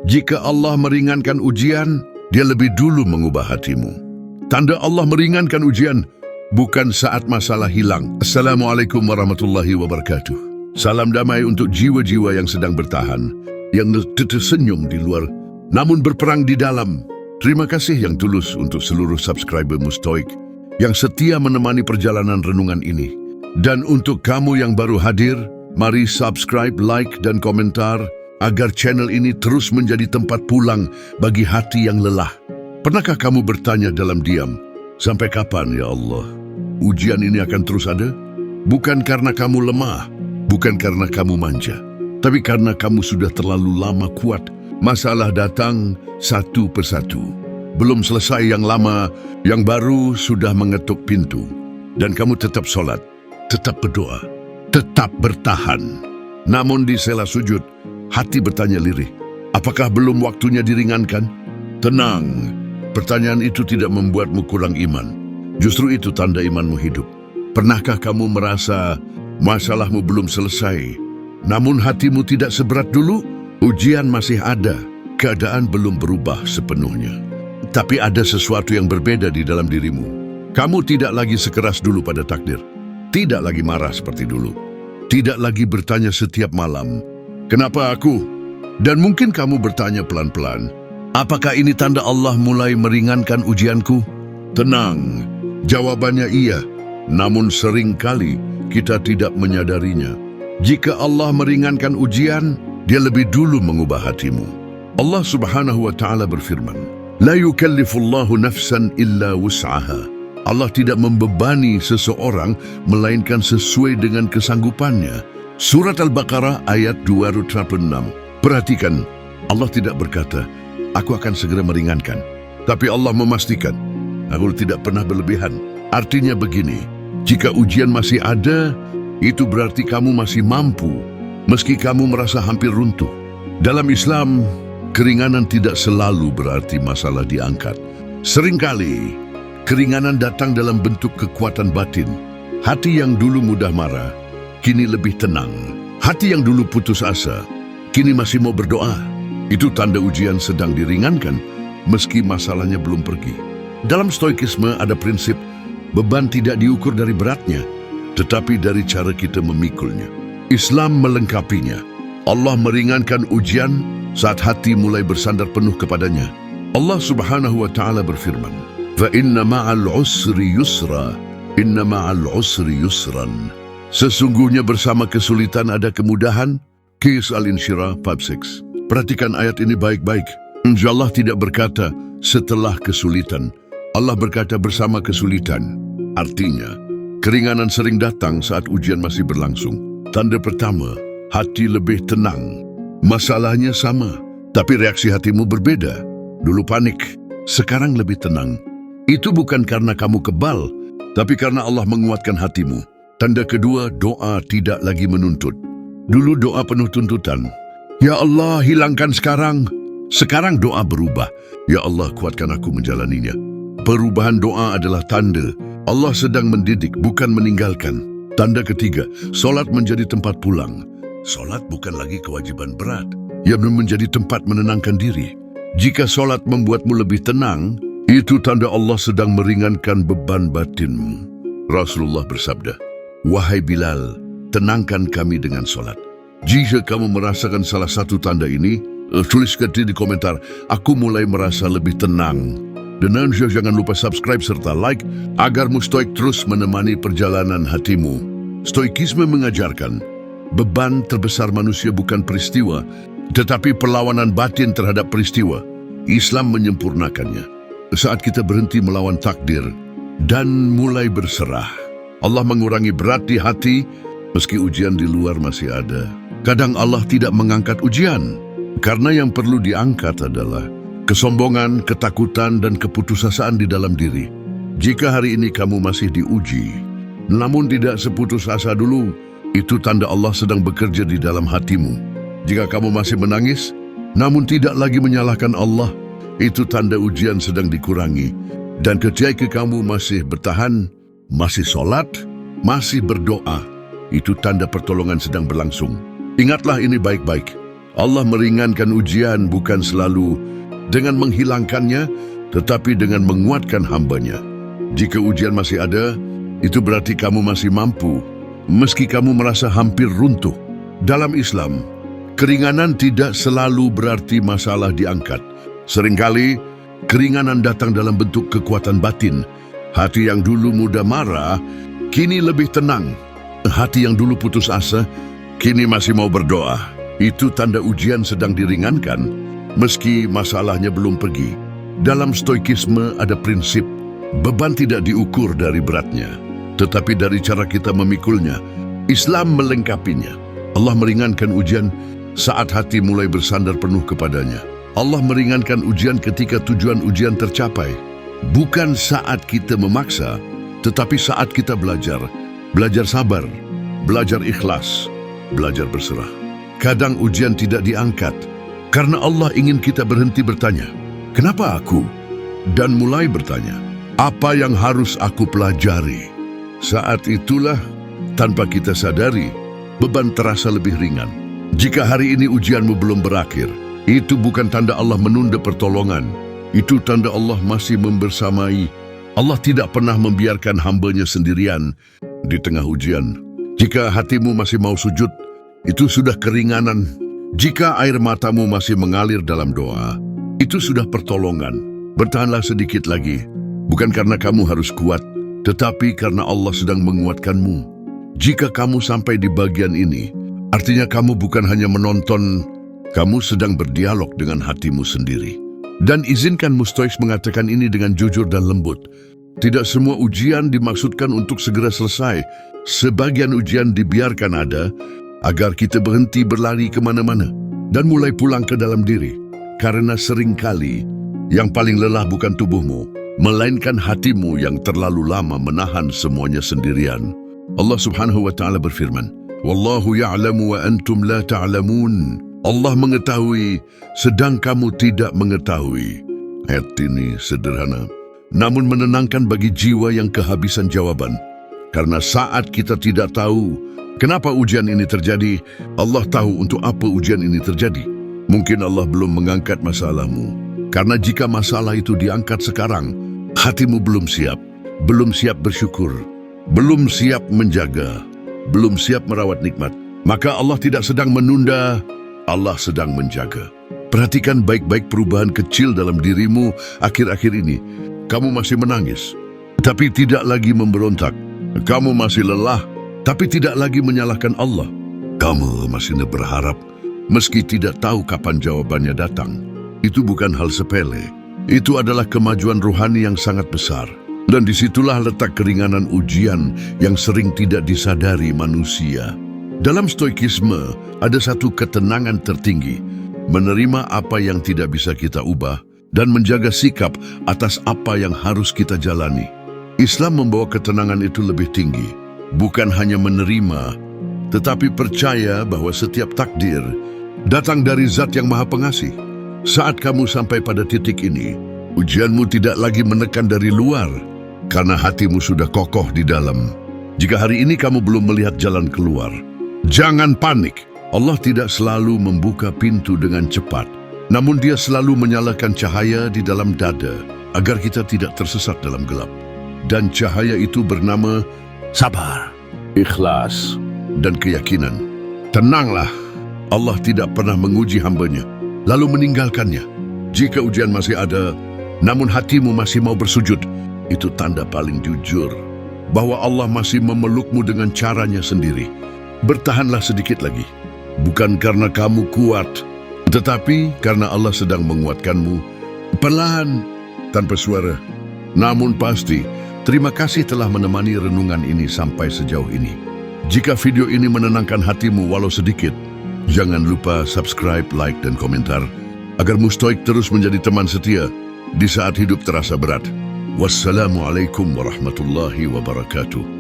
Jika Allah meringankan ujian, Dia lebih dulu mengubah hatimu. Tanda Allah meringankan ujian bukan saat masalah hilang. Assalamualaikum warahmatullahi wabarakatuh. Salam damai untuk jiwa-jiwa yang sedang bertahan, yang tersenyum di luar, namun berperang di dalam. Terima kasih yang tulus untuk seluruh subscriber Mustoik yang setia menemani perjalanan renungan ini. Dan untuk kamu yang baru hadir, mari subscribe, like, dan komentar agar channel ini terus menjadi tempat pulang bagi hati yang lelah. Pernahkah kamu bertanya dalam diam, sampai kapan ya Allah? Ujian ini akan terus ada? Bukan karena kamu lemah, bukan karena kamu manja, tapi karena kamu sudah terlalu lama kuat. Masalah datang satu persatu. Belum selesai yang lama, yang baru sudah mengetuk pintu. Dan kamu tetap sholat, tetap berdoa, tetap bertahan. Namun di sela sujud, hati bertanya lirih, apakah belum waktunya diringankan? Tenang, pertanyaan itu tidak membuatmu kurang iman. Justru itu tanda imanmu hidup. Pernahkah kamu merasa masalahmu belum selesai, namun hatimu tidak seberat dulu? Ujian masih ada, keadaan belum berubah sepenuhnya. Tapi ada sesuatu yang berbeda di dalam dirimu. Kamu tidak lagi sekeras dulu pada takdir. Tidak lagi marah seperti dulu. Tidak lagi bertanya setiap malam, kenapa aku? Dan mungkin kamu bertanya pelan-pelan, apakah ini tanda Allah mulai meringankan ujianku? Tenang, jawabannya iya. Namun seringkali kita tidak menyadarinya. Jika Allah meringankan ujian, Dia lebih dulu mengubah hatimu. Allah Subhanahu wa Ta'ala berfirman, La yukallifullahu nafsan illa wus'aha. Allah tidak membebani seseorang melainkan sesuai dengan kesanggupannya. Surat Al-Baqarah ayat 286. Perhatikan, Allah tidak berkata, aku akan segera meringankan. Tapi Allah memastikan, aku tidak pernah berlebihan. Artinya begini, jika ujian masih ada, itu berarti kamu masih mampu, meski kamu merasa hampir runtuh. Dalam Islam, keringanan tidak selalu berarti masalah diangkat. Seringkali, keringanan datang dalam bentuk kekuatan batin. Hati yang dulu mudah marah, kini lebih tenang. Hati yang dulu putus asa, kini masih mau berdoa. Itu tanda ujian sedang diringankan, meski masalahnya belum pergi. Dalam stoikisme ada prinsip, beban tidak diukur dari beratnya, tetapi dari cara kita memikulnya. Islam melengkapinya. Allah meringankan ujian saat hati mulai bersandar penuh kepadanya. Allah Subhanahu wa Ta'ala berfirman, Fa inna ma'al usri yusra, inna ma'al usri yusran. Sesungguhnya bersama kesulitan ada kemudahan. Qis Al-Insyirah 5:6. Perhatikan ayat ini baik-baik. Allah tidak berkata setelah kesulitan. Allah berkata bersama kesulitan. Artinya, keringanan sering datang saat ujian masih berlangsung. Tanda pertama, hati lebih tenang. Masalahnya sama, tapi reaksi hatimu berbeda. Dulu panik, sekarang lebih tenang. Itu bukan karena kamu kebal, tapi karena Allah menguatkan hatimu. Tanda kedua, doa tidak lagi menuntut. Dulu doa penuh tuntutan. Ya Allah, hilangkan sekarang. Sekarang doa berubah. Ya Allah, kuatkan aku menjalaninya. Perubahan doa adalah tanda Allah sedang mendidik, bukan meninggalkan. Tanda ketiga, solat menjadi tempat pulang. Solat bukan lagi kewajiban berat, yang menjadi tempat menenangkan diri. Jika solat membuatmu lebih tenang, itu tanda Allah sedang meringankan beban batinmu. Rasulullah bersabda, Wahai Bilal, tenangkan kami dengan solat. Jika kamu merasakan salah satu tanda ini, tuliskan di komentar, aku mulai merasa lebih tenang. Dan jangan lupa subscribe serta like, agar Mustoik terus menemani perjalanan hatimu. Stoikisme mengajarkan, beban terbesar manusia bukan peristiwa, tetapi perlawanan batin terhadap peristiwa. Islam menyempurnakannya. Saat kita berhenti melawan takdir dan mulai berserah, Allah mengurangi berat di hati meski ujian di luar masih ada. Kadang Allah tidak mengangkat ujian karena yang perlu diangkat adalah kesombongan, ketakutan, dan keputusasaan di dalam diri. Jika hari ini kamu masih diuji, namun tidak seputus asa dulu, itu tanda Allah sedang bekerja di dalam hatimu. Jika kamu masih menangis, namun tidak lagi menyalahkan Allah, itu tanda ujian sedang dikurangi. Dan ketika kamu masih bertahan, masih sholat, masih berdoa, itu tanda pertolongan sedang berlangsung. Ingatlah ini baik-baik. Allah meringankan ujian bukan selalu dengan menghilangkannya, tetapi dengan menguatkan hambanya. Jika ujian masih ada, itu berarti kamu masih mampu, meski kamu merasa hampir runtuh. Dalam Islam, keringanan tidak selalu berarti masalah diangkat. Seringkali, keringanan datang dalam bentuk kekuatan batin. Hati yang dulu mudah marah, kini lebih tenang. Hati yang dulu putus asa, kini masih mau berdoa. Itu tanda ujian sedang diringankan, meski masalahnya belum pergi. Dalam stoikisme ada prinsip, beban tidak diukur dari beratnya, tetapi dari cara kita memikulnya. Islam melengkapinya. Allah meringankan ujian saat hati mulai bersandar penuh kepadanya. Allah meringankan ujian ketika tujuan ujian tercapai. Bukan saat kita memaksa, tetapi saat kita belajar. Belajar sabar, belajar ikhlas, belajar berserah. Kadang ujian tidak diangkat, karena Allah ingin kita berhenti bertanya, "Kenapa aku?" Dan mulai bertanya, "Apa yang harus aku pelajari?" Saat itulah, tanpa kita sadari, beban terasa lebih ringan. Jika hari ini ujianmu belum berakhir, itu bukan tanda Allah menunda pertolongan. Itu tanda Allah masih membersamai. Allah tidak pernah membiarkan hambanya sendirian di tengah ujian. Jika hatimu masih mau sujud, itu sudah keringanan. Jika air matamu masih mengalir dalam doa, itu sudah pertolongan. Bertahanlah sedikit lagi, bukan karena kamu harus kuat, tetapi karena Allah sedang menguatkanmu. Jika kamu sampai di bagian ini, artinya kamu bukan hanya menonton, kamu sedang berdialog dengan hatimu sendiri. Dan izinkan Mustoix mengatakan ini dengan jujur dan lembut. Tidak semua ujian dimaksudkan untuk segera selesai. Sebagian ujian dibiarkan ada, agar kita berhenti berlari kemana-mana dan mulai pulang ke dalam diri. Karena seringkali, yang paling lelah bukan tubuhmu, melainkan hatimu yang terlalu lama menahan semuanya sendirian. Allah Subhanahu wa Ta'ala berfirman, "Wallahu ya'lamu wa antum la ta'lamun." Allah mengetahui, sedang kamu tidak mengetahui. Ayat ini sederhana, namun menenangkan bagi jiwa yang kehabisan jawaban. Karena saat kita tidak tahu kenapa ujian ini terjadi, Allah tahu untuk apa ujian ini terjadi. Mungkin Allah belum mengangkat masalahmu, karena jika masalah itu diangkat sekarang, hatimu belum siap bersyukur, belum siap menjaga, belum siap merawat nikmat. Maka Allah tidak sedang menunda, Allah sedang menjaga. Perhatikan baik-baik perubahan kecil dalam dirimu akhir-akhir ini. Kamu masih menangis, tapi tidak lagi memberontak. Kamu masih lelah, tapi tidak lagi menyalahkan Allah. Kamu masih berharap, meski tidak tahu kapan jawabannya datang. Itu bukan hal sepele. Itu adalah kemajuan rohani yang sangat besar. Dan disitulah letak keringanan ujian yang sering tidak disadari manusia. Dalam stoikisme, ada satu ketenangan tertinggi, menerima apa yang tidak bisa kita ubah, dan menjaga sikap atas apa yang harus kita jalani. Islam membawa ketenangan itu lebih tinggi. Bukan hanya menerima, tetapi percaya bahwa setiap takdir datang dari Zat yang Maha Pengasih. Saat kamu sampai pada titik ini, ujianmu tidak lagi menekan dari luar, karena hatimu sudah kokoh di dalam. Jika hari ini kamu belum melihat jalan keluar, jangan panik. Allah tidak selalu membuka pintu dengan cepat, namun Dia selalu menyalakan cahaya di dalam dada, agar kita tidak tersesat dalam gelap. Dan cahaya itu bernama sabar, ikhlas, dan keyakinan. Tenanglah, Allah tidak pernah menguji hambanya, lalu meninggalkannya. Jika ujian masih ada, namun hatimu masih mau bersujud, itu tanda paling jujur bahwa Allah masih memelukmu dengan caranya sendiri. Bertahanlah sedikit lagi, bukan karena kamu kuat, tetapi karena Allah sedang menguatkanmu, perlahan, tanpa suara. Namun pasti, terima kasih telah menemani renungan ini sampai sejauh ini. Jika video ini menenangkan hatimu walau sedikit, jangan lupa subscribe, like, dan komentar, agar Mustoix terus menjadi teman setia di saat hidup terasa berat. Wassalamualaikum warahmatullahi wabarakatuh.